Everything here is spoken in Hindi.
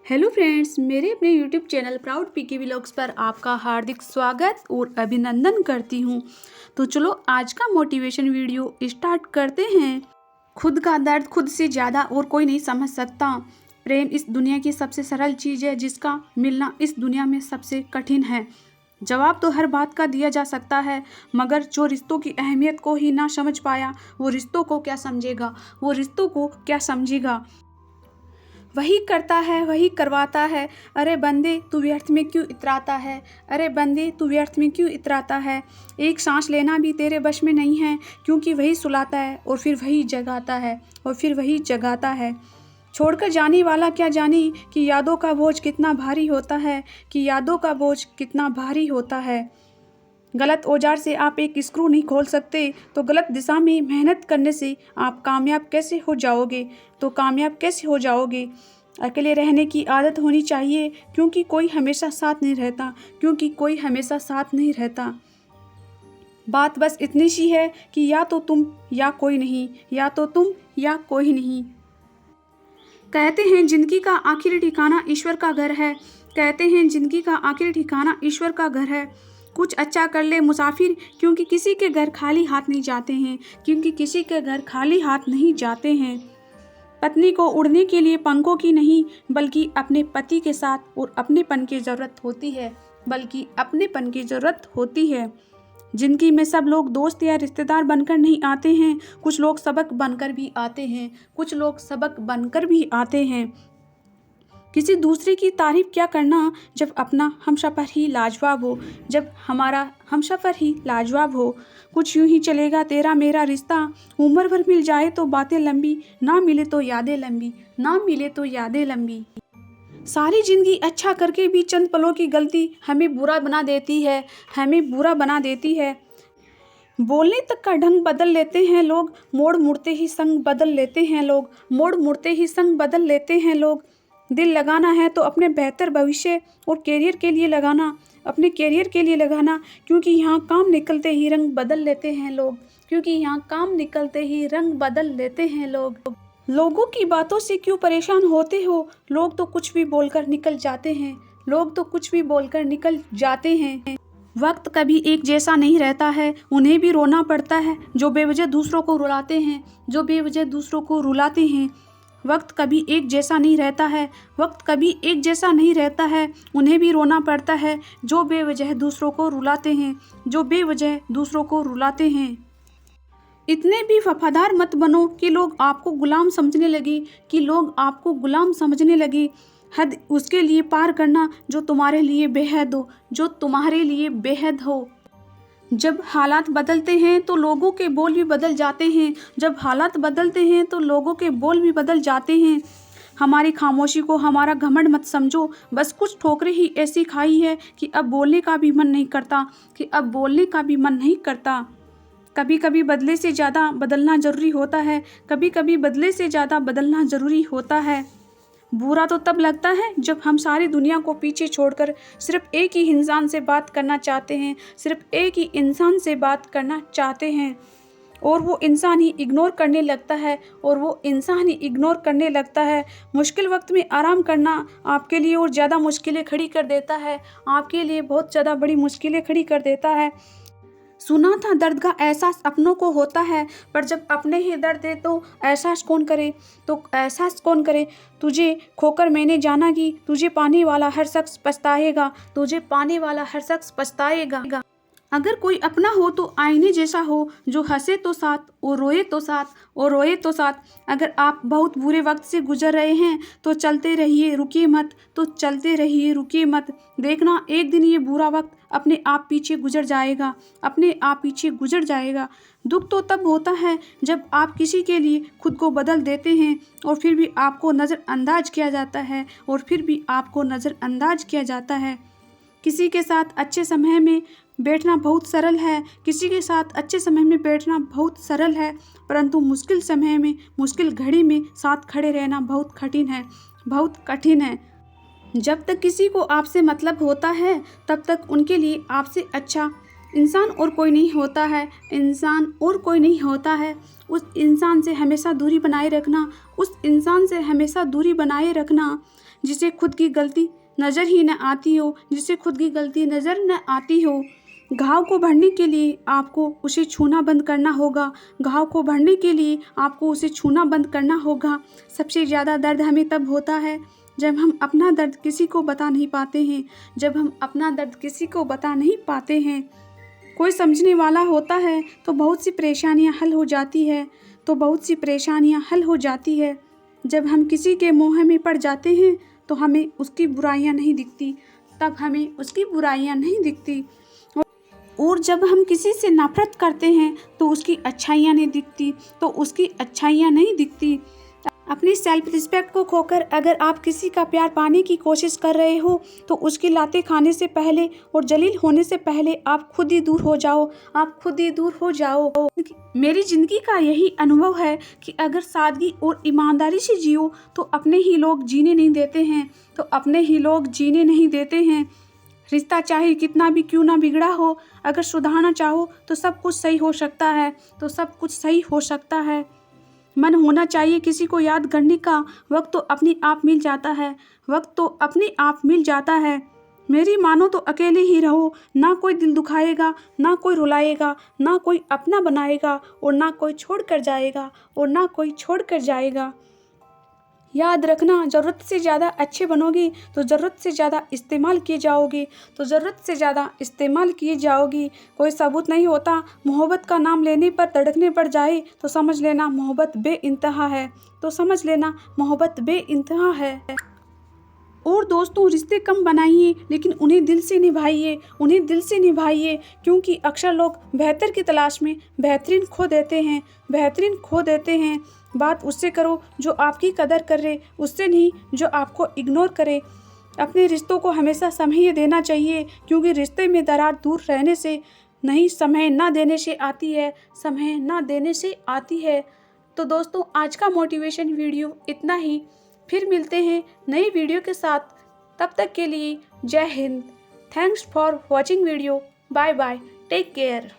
हेलो फ्रेंड्स, मेरे अपने यूट्यूब चैनल प्राउड पीके व्लॉग्स पर आपका हार्दिक स्वागत और अभिनंदन करती हूँ। तो चलो आज का मोटिवेशन वीडियो स्टार्ट करते हैं। खुद का दर्द खुद से ज़्यादा और कोई नहीं समझ सकता। प्रेम इस दुनिया की सबसे सरल चीज़ है जिसका मिलना इस दुनिया में सबसे कठिन है। जवाब तो हर बात का दिया जा सकता है, मगर जो रिश्तों की अहमियत को ही ना समझ पाया वो रिश्तों को क्या समझेगा, वो रिश्तों को क्या समझेगा। वही करता है वही करवाता है, अरे बंदे तू व्यर्थ में क्यों इतराता है, अरे बंदे तू व्यर्थ में क्यों इतराता है। एक सांस लेना भी तेरे वश में नहीं है, क्योंकि वही सुलाता है और फिर वही जगाता है और फिर वही जगाता है। छोड़कर जाने वाला क्या जाने कि यादों का बोझ कितना भारी होता है, कि यादों का बोझ कितना भारी होता है। गलत औजार से आप एक स्क्रू नहीं खोल सकते, तो गलत दिशा में मेहनत करने से आप कामयाब कैसे हो जाओगे, तो कामयाब कैसे हो जाओगे। अकेले रहने की आदत होनी चाहिए, क्योंकि कोई हमेशा साथ नहीं रहता, क्योंकि कोई हमेशा साथ नहीं रहता। बात बस इतनी सी है कि या तो तुम या कोई नहीं, या तो तुम या कोई नहीं। कहते हैं जिंदगी का आखिरी ठिकाना ईश्वर का घर है, कहते हैं जिंदगी का आखिरी ठिकाना ईश्वर का घर है। कुछ अच्छा कर ले मुसाफिर, क्योंकि किसी के घर खाली हाथ नहीं जाते हैं, क्योंकि किसी के घर खाली हाथ नहीं जाते हैं। पत्नी को उड़ने के लिए पंखों की नहीं, बल्कि अपने पति के साथ और अपनेपन की ज़रूरत होती है, बल्कि अपनेपन की ज़रूरत होती है। जिंदगी में सब लोग दोस्त या रिश्तेदार बनकर नहीं आते हैं, कुछ लोग सबक बनकर भी आते हैं, कुछ लोग सबक बनकर भी आते हैं। किसी दूसरे की तारीफ क्या करना जब अपना हमसफ़र ही लाजवाब हो, जब हमारा हमसफ़र ही लाजवाब हो। कुछ यूं ही चलेगा तेरा मेरा रिश्ता, उम्र भर मिल जाए तो बातें लंबी, ना मिले तो यादें लंबी, ना मिले तो यादें लंबी। सारी जिंदगी अच्छा करके भी चंद पलों की गलती हमें बुरा बना देती है, हमें बुरा बना देती है। बोलने तक का ढंग बदल लेते हैं लोग, मोड़ मुड़ते ही संग बदल लेते हैं लोग, मोड़ मुड़ते ही संग बदल लेते हैं लोग। दिल लगाना है तो अपने बेहतर भविष्य और कैरियर के लिए लगाना, अपने कैरियर के लिए लगाना, क्योंकि यहाँ काम निकलते ही रंग बदल लेते हैं लोग, क्योंकि यहाँ काम निकलते ही रंग बदल लेते हैं लोग। लोगों की बातों से क्यों परेशान होते हो, लोग तो कुछ भी बोलकर निकल जाते हैं, लोग तो कुछ भी बोलकर निकल जाते हैं। वक्त कभी एक जैसा नहीं रहता है, उन्हें भी रोना पड़ता है जो बेवजह दूसरों को रुलाते हैं, जो बेवजह दूसरों को रुलाते हैं। वक्त कभी एक जैसा नहीं रहता है, वक्त कभी एक जैसा नहीं रहता है, उन्हें भी रोना पड़ता है जो बेवजह दूसरों को रुलाते हैं, जो बेवजह दूसरों को रुलाते हैं। इतने भी वफादार मत बनो कि लोग आपको गुलाम समझने लगे, कि लोग आपको गुलाम समझने लगे। हद उसके लिए पार करना जो तुम्हारे लिए बेहद हो, जो तुम्हारे लिए बेहद हो। जब हालात बदलते हैं तो लोगों के बोल भी बदल जाते हैं, जब हालात बदलते हैं तो लोगों के बोल भी बदल जाते हैं। हमारी खामोशी को हमारा घमंड मत समझो, बस कुछ ठोकरें ही ऐसी खाई है कि अब बोलने का भी मन नहीं करता, कि अब बोलने का भी मन नहीं करता। कभी कभी बदले से ज़्यादा बदलना ज़रूरी होता है, कभी कभी बदले से ज़्यादा बदलना ज़रूरी होता है। बुरा तो तब लगता है जब हम सारी दुनिया को पीछे छोड़कर सिर्फ एक ही इंसान से बात करना चाहते हैं, सिर्फ एक ही इंसान से बात करना चाहते हैं, और वो इंसान ही इग्नोर करने लगता है, और वो इंसान ही इग्नोर करने लगता है। मुश्किल वक्त में आराम करना आपके लिए और ज़्यादा मुश्किलें खड़ी कर देता है, आपके लिए बहुत ज़्यादा बड़ी मुश्किलें खड़ी कर देता है। सुना था दर्द का एहसास अपनों को होता है, पर जब अपने ही दर्द है तो एहसास कौन करे, तो एहसास कौन करे। तुझे खोकर मैंने जाना कि तुझे पाने वाला हर शख्स पछताएगा, तुझे पाने वाला हर शख्स पछताएगा। अगर कोई अपना हो तो आईने जैसा हो, जो हंसे तो साथ और रोए तो साथ, और रोए तो साथ। अगर आप बहुत बुरे वक्त से गुजर रहे हैं तो चलते रहिए, रुकिए मत, तो चलते रहिए, रुकिए मत। देखना एक दिन ये बुरा वक्त अपने आप पीछे गुजर जाएगा, अपने आप पीछे गुजर जाएगा। दुख तो तब होता है जब आप किसी के लिए खुद को बदल देते हैं और फिर भी आपको नज़रअंदाज किया जाता है, और फिर भी आपको नज़रअंदाज किया जाता है। किसी के साथ अच्छे समय में बैठना बहुत सरल है, किसी के साथ अच्छे समय में बैठना बहुत सरल है, परंतु मुश्किल समय में, मुश्किल घड़ी में साथ खड़े रहना बहुत कठिन है, बहुत कठिन है। जब तक किसी को आपसे मतलब होता है तब तक उनके लिए आपसे अच्छा इंसान और कोई नहीं होता है, इंसान और कोई नहीं होता है। उस इंसान से हमेशा दूरी बनाए रखना, उस इंसान से हमेशा दूरी बनाए रखना। जिसे खुद की गलती नज़र ही न आती हो, जिसे खुद की गलती नज़र न आती हो। घाव को भरने के लिए आपको उसे छूना बंद करना होगा। घाव को भरने के लिए आपको उसे छूना बंद करना होगा। सबसे ज़्यादा दर्द हमें तब होता है जब हम अपना दर्द किसी को बता नहीं पाते हैं, जब हम अपना दर्द किसी को बता नहीं पाते हैं। कोई समझने वाला होता है तो बहुत सी परेशानियां हल हो जाती है, तो बहुत सी परेशानियां हल हो जाती है। जब हम किसी के मोह में पड़ जाते हैं तो हमें उसकी बुराइयां नहीं दिखती, तब हमें उसकी बुराइयां नहीं दिखती। और जब हम किसी से नफरत करते हैं तो उसकी अच्छाइयाँ नहीं दिखती, तो उसकी अच्छाइयाँ नहीं दिखती। अपनी सेल्फ रिस्पेक्ट को खोकर अगर आप किसी का प्यार पाने की कोशिश कर रहे हो तो उसकी लातें खाने से पहले और जलील होने से पहले आप खुद ही दूर हो जाओ, आप खुद ही दूर हो जाओ। मेरी ज़िंदगी का यही अनुभव है कि अगर सादगी और ईमानदारी से जियो तो अपने ही लोग जीने नहीं देते हैं, तो अपने ही लोग जीने नहीं देते हैं। रिश्ता चाहे कितना भी क्यों ना बिगड़ा हो, अगर सुधारना चाहो तो सब कुछ सही हो सकता है, तो सब कुछ सही हो सकता है। मन होना चाहिए किसी को याद करने का, वक्त तो अपने आप मिल जाता है, वक्त तो अपने आप मिल जाता है। मेरी मानो तो अकेले ही रहो, ना कोई दिल दुखाएगा, ना कोई रुलाएगा, ना कोई अपना बनाएगा और ना कोई छोड़ कर जाएगा, और ना कोई छोड़ कर जाएगा। याद रखना, ज़रूरत से ज़्यादा अच्छे बनोगे तो ज़रूरत से ज़्यादा इस्तेमाल किए जाओगे, तो ज़रूरत से ज़्यादा इस्तेमाल किए जाओगी। कोई सबूत नहीं होता, मोहब्बत का नाम लेने पर धड़कने पड़ जाए तो समझ लेना मोहब्बत बेइंतहा है, तो समझ लेना मोहब्बत बेइंतहा है। और दोस्तों, रिश्ते कम बनाइए लेकिन उन्हें दिल से निभाइए, उन्हें दिल से निभाइए, क्योंकि अक्सर लोग बेहतर की तलाश में बेहतरीन खो देते हैं, बेहतरीन खो देते हैं। बात उससे करो जो आपकी कदर करे, उससे नहीं जो आपको इग्नोर करे। अपने रिश्तों को हमेशा समय देना चाहिए, क्योंकि रिश्ते में दरार दूर रहने से नहीं, समय ना देने से आती है, समय ना देने से आती है। तो दोस्तों, आज का मोटिवेशन वीडियो इतना ही। फिर मिलते हैं नई वीडियो के साथ, तब तक के लिए जय हिंद। Thanks for watching video. Bye bye, take care.